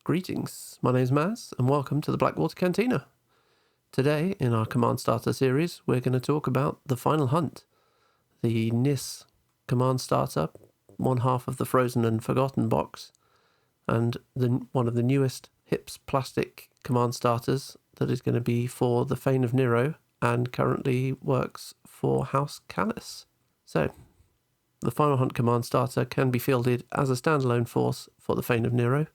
Greetings, my name's Maz, and welcome to the Blackwater Cantina. Today, in our Command Starter series, we're going to talk about the Final Hunt, the Nyss Command Starter, one half of the Frozen and Forgotten box, and one of the newest HIPS plastic Command Starters that is going to be for the Fane of Nyrro and currently works for House Callus. So, the Final Hunt Command Starter can be fielded as a standalone force for the Fane of Nyrro.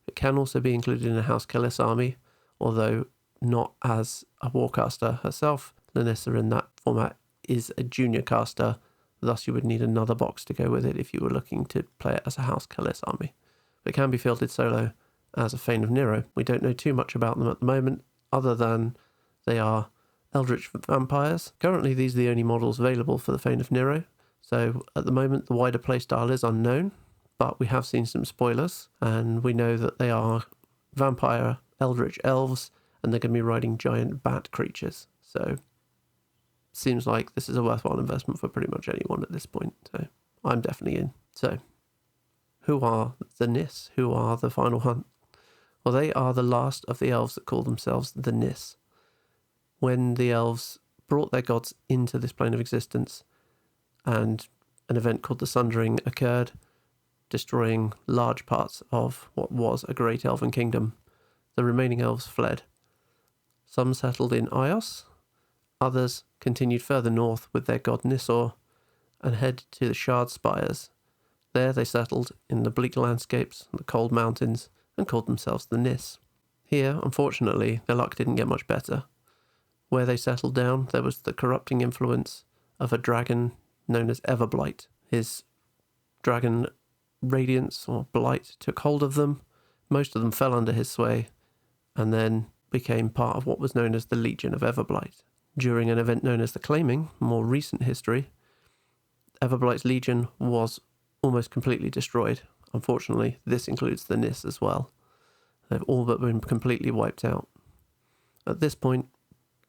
It can also be included in a House Callus army, although not as a warcaster herself. Lanissa in that format is a junior caster, thus you would need another box to go with it if you were looking to play it as a House Callus army. But it can be fielded solo as a Fane of Nyrro. We don't know too much about them at the moment, other than they are Eldritch vampires. Currently these are the only models available for the Fane of Nyrro, so at the moment the wider playstyle is unknown. But we have seen some spoilers, and we know that they are vampire Eldritch Elves, and they're going to be riding giant bat creatures. So, seems like this is a worthwhile investment for pretty much anyone at this point. So, I'm definitely in. So, who are the Nyss? Who are the Final Hunt? Well, they are the last of the elves that call themselves the Nyss. When the elves brought their gods into this plane of existence, and an event called the Sundering occurred, destroying large parts of what was a great elven kingdom, the remaining elves fled. Some settled in Ios, others continued further north with their god Nissor and head to the Shard Spires. There they settled in the bleak landscapes and the cold mountains and called themselves the Nyss. Here, unfortunately, their luck didn't get much better. Where they settled down, there was the corrupting influence of a dragon known as Everblight. His dragon radiance or blight took hold of them. Most of them fell under his sway and then became part of what was known as the Legion of Everblight. During an event known as the Claiming, more recent history, Everblight's legion was almost completely destroyed. Unfortunately, this includes the Nyss as well. They've all but been completely wiped out. At this point,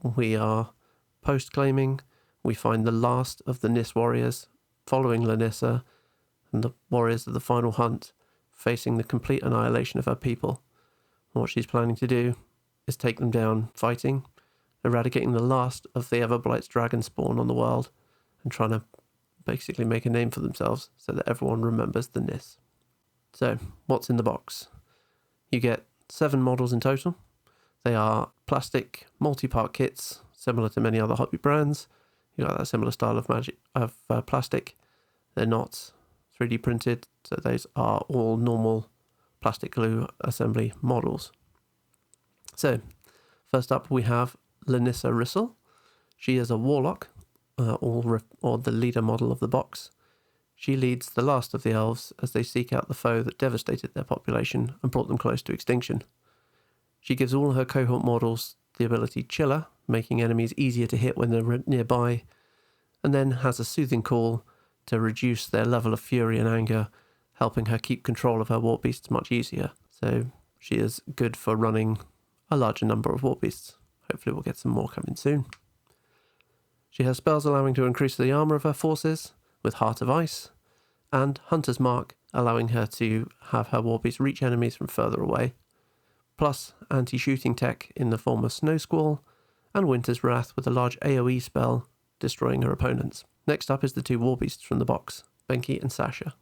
we are post-Claiming. We find the last of the Nyss warriors following Lanissa and the warriors of the Final Hunt facing the complete annihilation of her people. And what she's planning to do is take them down fighting, eradicating the last of the Everblight's dragon spawn on the world, and trying to basically make a name for themselves so that everyone remembers the Nyss. So, what's in the box? You get 7 models in total. They are plastic multi-part kits, similar to many other hobby brands. You got that similar style of plastic. They're not 3D printed, so those are all normal plastic glue assembly models. So, first up we have Lanissa Rissel. She is a warlock, or the leader model of the box. She leads the last of the elves as they seek out the foe that devastated their population and brought them close to extinction. She gives all her cohort models the ability Chiller, making enemies easier to hit when they're nearby, and then has a soothing call to reduce their level of fury and anger, helping her keep control of her war beasts much easier. So she is good for running a larger number of war beasts. Hopefully we'll get some more coming soon. She has spells allowing to increase the armor of her forces, with Heart of Ice, and Hunter's Mark, allowing her to have her war beasts reach enemies from further away, plus anti-shooting tech in the form of Snow Squall, and Winter's Wrath with a large AoE spell, destroying her opponents. Next up is the 2 war beasts from the box, Benki and Sasha.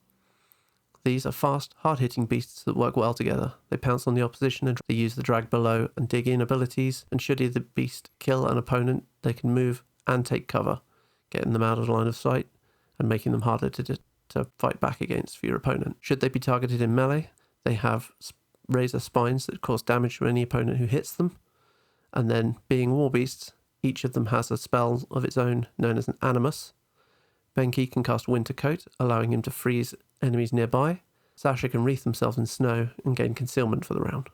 These are fast, hard-hitting beasts that work well together. They pounce on the opposition and they use the drag below and dig in abilities, and should either beast kill an opponent, they can move and take cover, getting them out of the line of sight and making them harder to fight back against for your opponent. Should they be targeted in melee, they have razor spines that cause damage to any opponent who hits them, and then being war beasts, each of them has a spell of its own known as an Animus. Benki can cast Winter Coat, allowing him to freeze enemies nearby. Sasha can wreath themselves in snow and gain concealment for the round.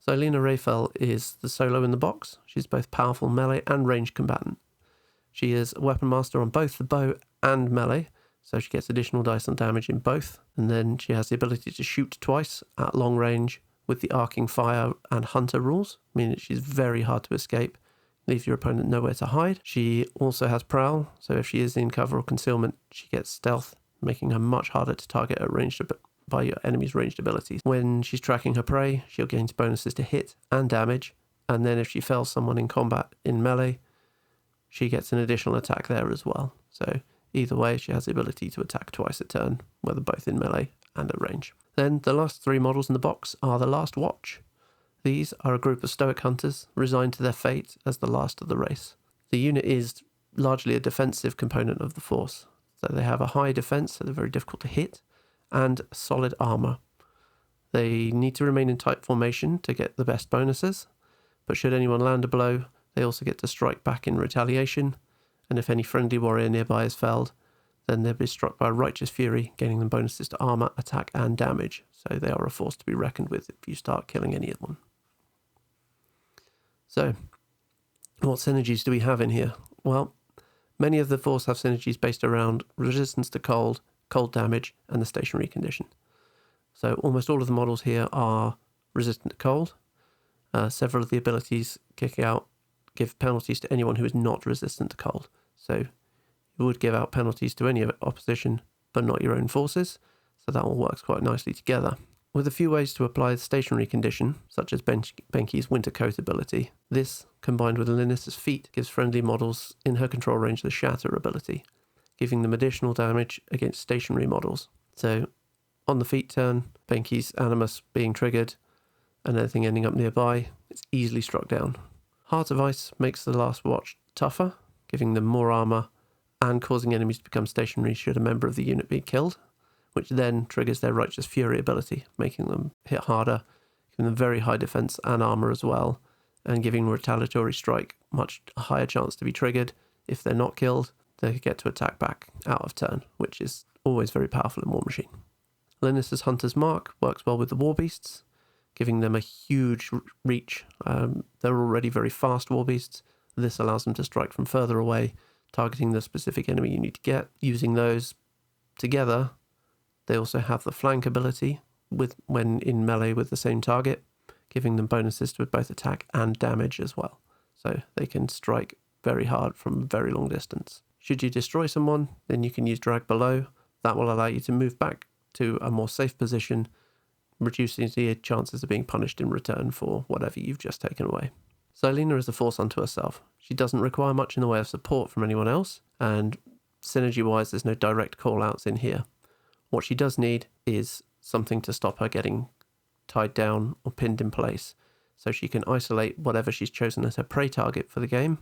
Xylena Rayfel is the solo in the box. She's both powerful melee and ranged combatant. She is a weapon master on both the bow and melee, so she gets additional dice on damage in both. And then she has the ability to shoot twice at long range with the Arcing Fire and Hunter rules, meaning that she's very hard to escape. Leave your opponent nowhere to hide. She also has Prowl, so if she is in cover or concealment, she gets Stealth, making her much harder to target at ranged by your enemy's ranged abilities. When she's tracking her prey, she'll gain bonuses to hit and damage, and then if she fells someone in combat in melee, she gets an additional attack there as well. So either way, she has the ability to attack twice a turn, whether both in melee and at range. Then the last 3 models in the box are the Last Watch. These are a group of stoic hunters resigned to their fate as the last of the race. The unit is largely a defensive component of the force. So they have a high defense, so they're very difficult to hit, and solid armor. They need to remain in tight formation to get the best bonuses, but should anyone land a blow, they also get to strike back in retaliation, and if any friendly warrior nearby is felled, then they'll be struck by Righteous Fury, gaining them bonuses to armor, attack, and damage. So they are a force to be reckoned with if you start killing any of them. So, what synergies do we have in here? Well, many of the force have synergies based around resistance to cold, cold damage, and the stationary condition. So almost all of the models here are resistant to cold. Several of the abilities give penalties to anyone who is not resistant to cold. So you would give out penalties to any opposition, but not your own forces. So that all works quite nicely together. With a few ways to apply the stationary condition, such as Benki's Winter Coat ability, this, combined with Lynnis's Feet, gives friendly models in her control range the Shatter ability, giving them additional damage against stationary models. So, on the feet turn, Benki's Animus being triggered, and anything ending up nearby, it's easily struck down. Heart of Ice makes the Last Watch tougher, giving them more armor, and causing enemies to become stationary should a member of the unit be killed, which then triggers their Righteous Fury ability, making them hit harder, giving them very high defense and armor as well, and giving Retaliatory Strike much higher chance to be triggered. If they're not killed, they get to attack back out of turn, which is always very powerful in Warmachine. Lynnis's Hunter's Mark works well with the War Beasts, giving them a huge reach. They're already very fast War Beasts. This allows them to strike from further away, targeting the specific enemy you need to get. Using those together, they also have the flank ability when in melee with the same target, giving them bonuses to both attack and damage as well. So they can strike very hard from a very long distance. Should you destroy someone, then you can use Drag Below. That will allow you to move back to a more safe position, reducing the chances of being punished in return for whatever you've just taken away. Xylena is a force unto herself. She doesn't require much in the way of support from anyone else, and synergy-wise there's no direct call-outs in here. What she does need is something to stop her getting tied down or pinned in place, so she can isolate whatever she's chosen as her prey target for the game,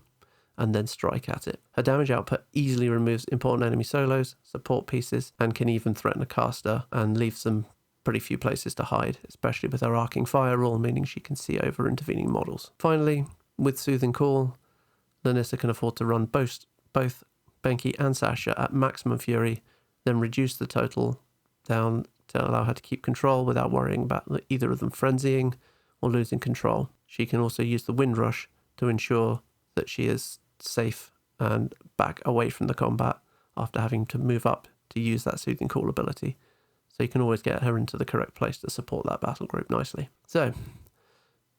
and then strike at it. Her damage output easily removes important enemy solos, support pieces, and can even threaten a caster, and leaves them pretty few places to hide, especially with her Arcing Fire rule, meaning she can see over intervening models. Finally, with Soothing Call, Lynissa can afford to run both Benki and Sasha at maximum fury, then reduce the total down to allow her to keep control without worrying about either of them frenzying or losing control. She can also use the Wind Rush to ensure that she is safe and back away from the combat after having to move up to use that Soothing Call ability. So you can always get her into the correct place to support that battle group nicely. So,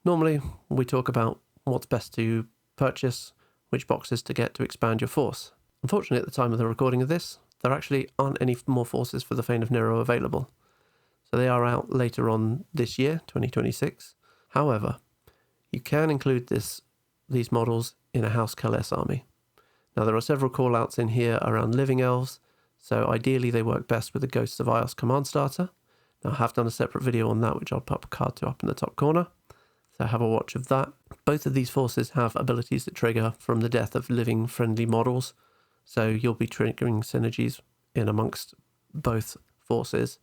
normally we talk about what's best to purchase, which boxes to get to expand your force. Unfortunately, at the time of the recording of this, there actually aren't any more forces for the Fane of Nyrro available. So they are out later on this year, 2026. However, you can include these models in a House Kalles army. Now there are several call-outs in here around Living Elves, so ideally they work best with the Ghosts of Ios command starter. Now I have done a separate video on that, which I'll pop a card to up in the top corner, so have a watch of that. Both of these forces have abilities that trigger from the death of living friendly models, so you'll be triggering synergies in amongst both forces,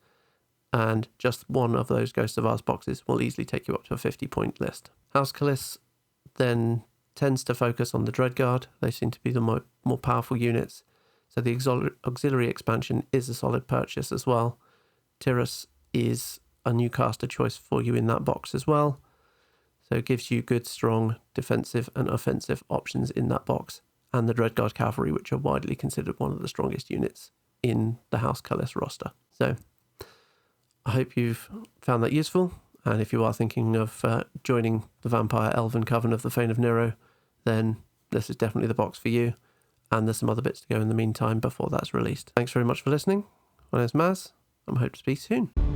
and just one of those Ghosts of Ios boxes will easily take you up to a 50-point list. House Kalles then tends to focus on the Dreadguard. They seem to be the more powerful units, so the auxiliary expansion is a solid purchase as well. Tyrus is a new caster choice for you in that box as well, so it gives you good, strong defensive and offensive options in that box, and the Dreadguard Cavalry, which are widely considered one of the strongest units in the House Kalles roster. So I hope you've found that useful, and if you are thinking of joining the Vampire Elven Coven of the Fane of Nyrro, then this is definitely the box for you, and there's some other bits to go in the meantime before that's released. Thanks very much for listening. My name's Maz, and I hope to speak soon.